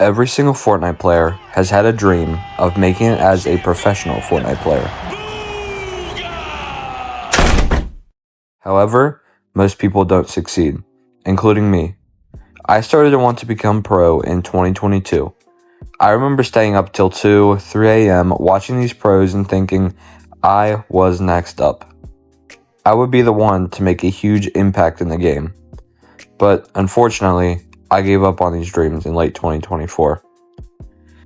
Every single Fortnite player has had a dream of making it as a professional Fortnite player. However, most people don't succeed, including me. I started to want to become pro in 2022. I remember staying up till 2, 3 a.m. watching these pros and thinking I was next up. I would be the one to make a huge impact in the game. But unfortunately, I gave up on these dreams in late 2024.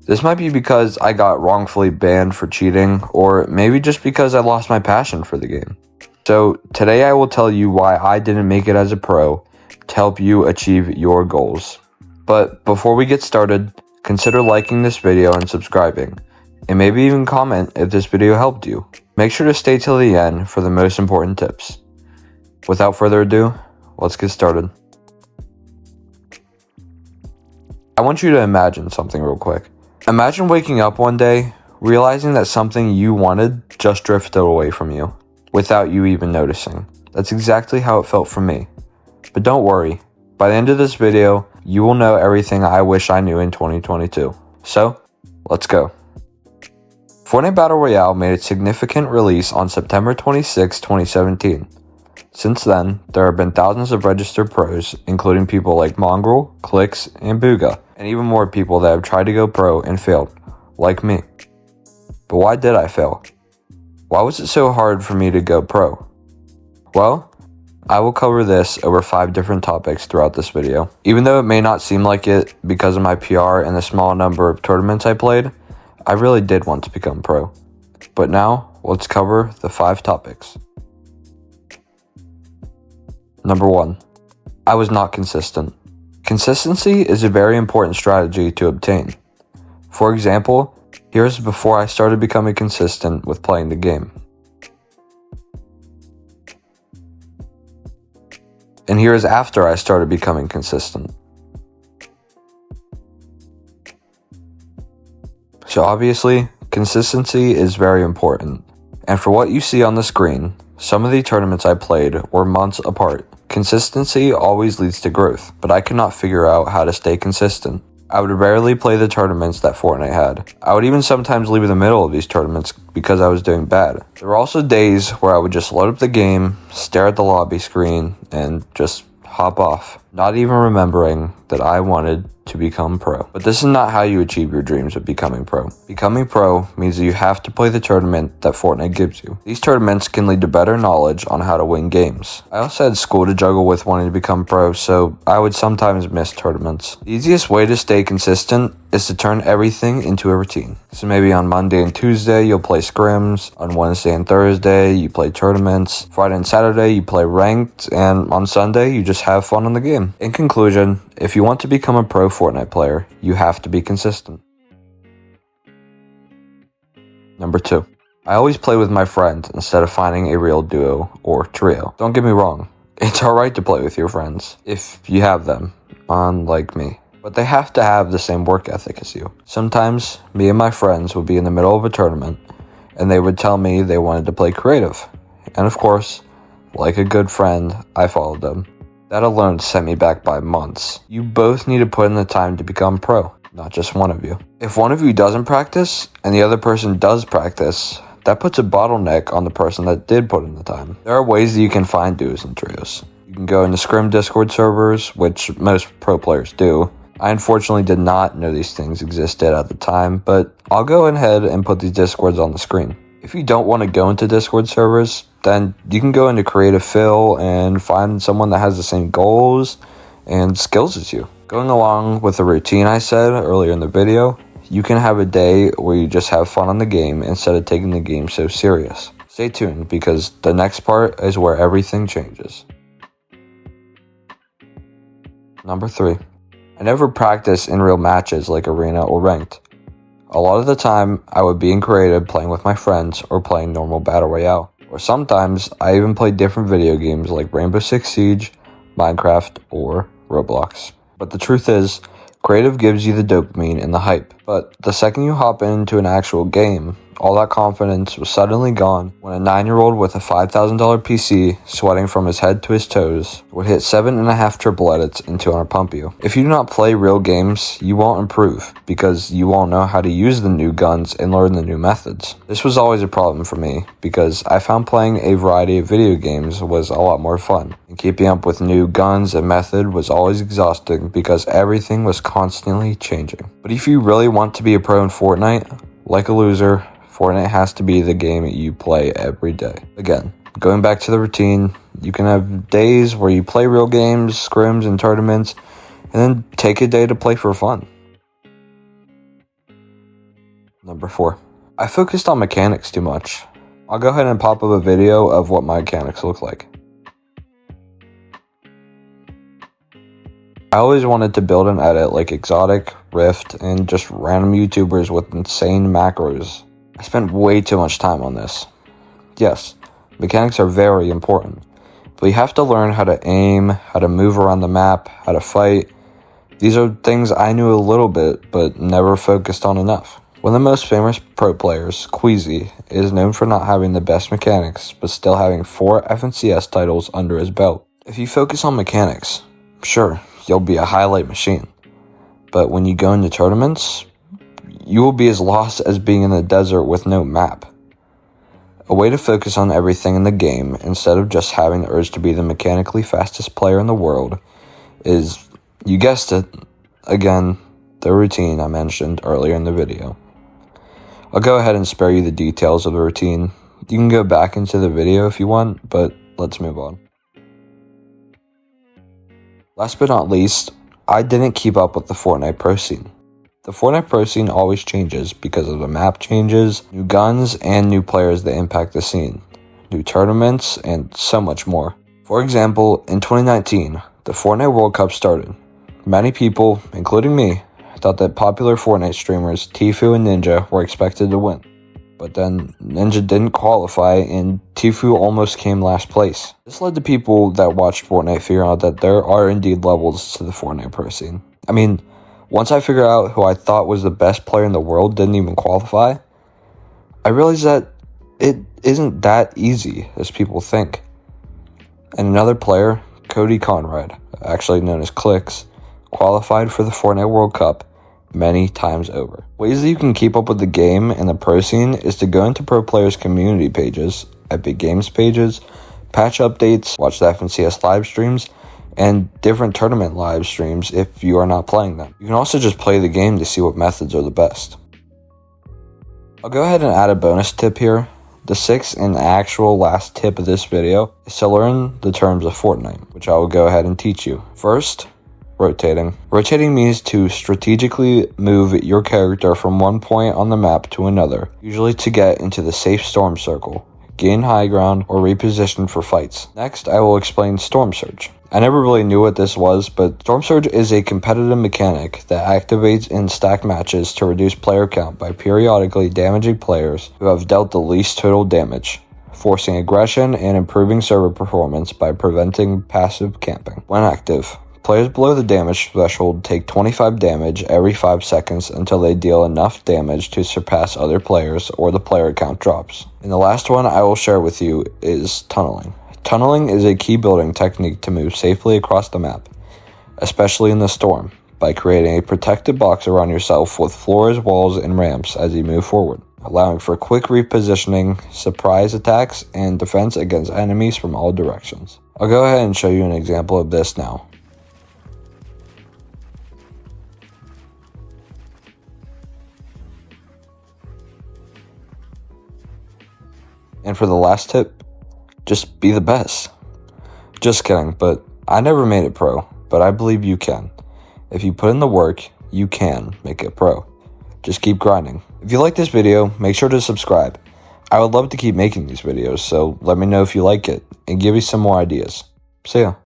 This might be because I got wrongfully banned for cheating, or maybe just because I lost my passion for the game. So today I will tell you why I didn't make it as a pro to help you achieve your goals. But before we get started, consider liking this video and subscribing, and maybe even comment if this video helped you. Make sure to stay till the end for the most important tips. Without further ado, let's get started. I want you to imagine something real quick. Imagine waking up one day, realizing that something you wanted just drifted away from you, without you even noticing. That's exactly how it felt for me. But don't worry, by the end of this video, you will know everything I wish I knew in 2022. So, let's go. Fortnite Battle Royale made its significant release on September 26, 2017. Since then, there have been thousands of registered pros, including people like Mongrel, Clicks, and Booga, and even more people that have tried to go pro and failed, like me. But why did I fail? Why was it so hard for me to go pro? Well, I will cover this over 5 different topics throughout this video. Even though it may not seem like it because of my PR and the small number of tournaments I played, I really did want to become pro. But now, let's cover the 5 topics. Number 1. I was not consistent. Consistency is a very important strategy to obtain. For example, here's before I started becoming consistent with playing the game. And here's after I started becoming consistent. So obviously, consistency is very important. And for what you see on the screen, some of the tournaments I played were months apart. Consistency always leads to growth, but I could not figure out how to stay consistent. I would rarely play the tournaments that Fortnite had. I would even sometimes leave in the middle of these tournaments because I was doing bad. There were also days where I would just load up the game, stare at the lobby screen, and just hop off, not even remembering that I wanted to become pro. But this is not how you achieve your dreams of becoming pro. Becoming pro means that you have to play the tournament that Fortnite gives you. These tournaments can lead to better knowledge on how to win games. I also had school to juggle with wanting to become pro, so I would sometimes miss tournaments. The easiest way to stay consistent is to turn everything into a routine. So maybe on Monday and Tuesday, you'll play scrims. On Wednesday and Thursday, you play tournaments. Friday and Saturday, you play ranked. And on Sunday, you just have fun in the game. In conclusion, if you want to become a pro Fortnite player, you have to be consistent. Number 2. I always play with my friends instead of finding a real duo or trio. Don't get me wrong, it's alright to play with your friends, if you have them, unlike me. But they have to have the same work ethic as you. Sometimes, me and my friends would be in the middle of a tournament, and they would tell me they wanted to play creative. And of course, like a good friend, I followed them. That alone set me back by months. You both need to put in the time to become pro, not just one of you. If one of you doesn't practice, and the other person does practice, that puts a bottleneck on the person that did put in the time. There are ways that you can find duos and trios. You can go into scrim Discord servers, which most pro players do. I unfortunately did not know these things existed at the time, but I'll go ahead and put these Discords on the screen. If you don't want to go into Discord servers, then you can go into Creative Fill and find someone that has the same goals and skills as you. Going along with the routine I said earlier in the video, you can have a day where you just have fun on the game instead of taking the game so serious. Stay tuned because the next part is where everything changes. Number 3. I never practiced in real matches like arena or ranked. A lot of the time, I would be in creative playing with my friends or playing normal Battle Royale. Or sometimes, I even played different video games like Rainbow Six Siege, Minecraft, or Roblox. But the truth is, creative gives you the dopamine and the hype. But the second you hop into an actual game, All that confidence was suddenly gone when a 9-year-old with a $5,000 PC, sweating from his head to his toes, would hit 7.5 triple edits and 200 pump you. If you do not play real games, you won't improve, because you won't know how to use the new guns and learn the new methods. This was always a problem for me, because I found playing a variety of video games was a lot more fun, and keeping up with new guns and method was always exhausting because everything was constantly changing. But if you really want to be a pro in Fortnite, like a loser, Fortnite has to be the game you play every day. Again, going back to the routine, you can have days where you play real games, scrims, and tournaments, and then take a day to play for fun. Number 4. I focused on mechanics too much. I'll go ahead and pop up a video of what my mechanics look like. I always wanted to build and edit like Exotic, Rift, and just random YouTubers with insane macros. I spent way too much time on this. Yes, mechanics are very important, but you have to learn how to aim, how to move around the map, how to fight. These are things I knew a little bit, but never focused on enough. One of the most famous pro players, Queasy, is known for not having the best mechanics, but still having 4 FNCS titles under his belt. If you focus on mechanics, sure, you'll be a highlight machine. But when you go into tournaments, you will be as lost as being in the desert with no map. A way to focus on everything in the game, instead of just having the urge to be the mechanically fastest player in the world, is, you guessed it, again, the routine I mentioned earlier in the video. I'll go ahead and spare you the details of the routine. You can go back into the video if you want, but let's move on. Last but not least, I didn't keep up with the Fortnite pro scene. The Fortnite pro scene always changes because of the map changes, new guns, and new players that impact the scene, new tournaments, and so much more. For example, in 2019, the Fortnite World Cup started. Many people, including me, thought that popular Fortnite streamers Tfue and Ninja were expected to win. But then Ninja didn't qualify and Tfue almost came last place. This led to people that watched Fortnite figuring out that there are indeed levels to the Fortnite pro scene. I mean, once I figured out who I thought was the best player in the world didn't even qualify, I realized that it isn't that easy as people think. And another player, Cody Conrad, actually known as Clicks, qualified for the Fortnite World Cup many times over. Ways that you can keep up with the game and the pro scene is to go into pro players' community pages, Epic Games pages, patch updates, watch the FNCS live streams, and different tournament live streams if you are not playing them. You can also just play the game to see what methods are the best. I'll go ahead and add a bonus tip here. The 6th and actual last tip of this video is to learn the terms of Fortnite, which I will go ahead and teach you. First, rotating. Rotating means to strategically move your character from one point on the map to another, usually to get into the safe storm circle, gain high ground, or reposition for fights. Next, I will explain Storm Surge. I never really knew what this was, but Storm Surge is a competitive mechanic that activates in stacked matches to reduce player count by periodically damaging players who have dealt the least total damage, forcing aggression and improving server performance by preventing passive camping. When active, players below the damage threshold take 25 damage every 5 seconds until they deal enough damage to surpass other players or the player count drops. And the last one I will share with you is tunneling. Tunneling is a key building technique to move safely across the map, especially in the storm, by creating a protected box around yourself with floors, walls, and ramps as you move forward, allowing for quick repositioning, surprise attacks, and defense against enemies from all directions. I'll go ahead and show you an example of this now. And for the last tip, just be the best. Just kidding, but I never made it pro, but I believe you can. If you put in the work, you can make it pro. Just keep grinding. If you like this video, make sure to subscribe. I would love to keep making these videos, so let me know if you like it and give me some more ideas. See ya.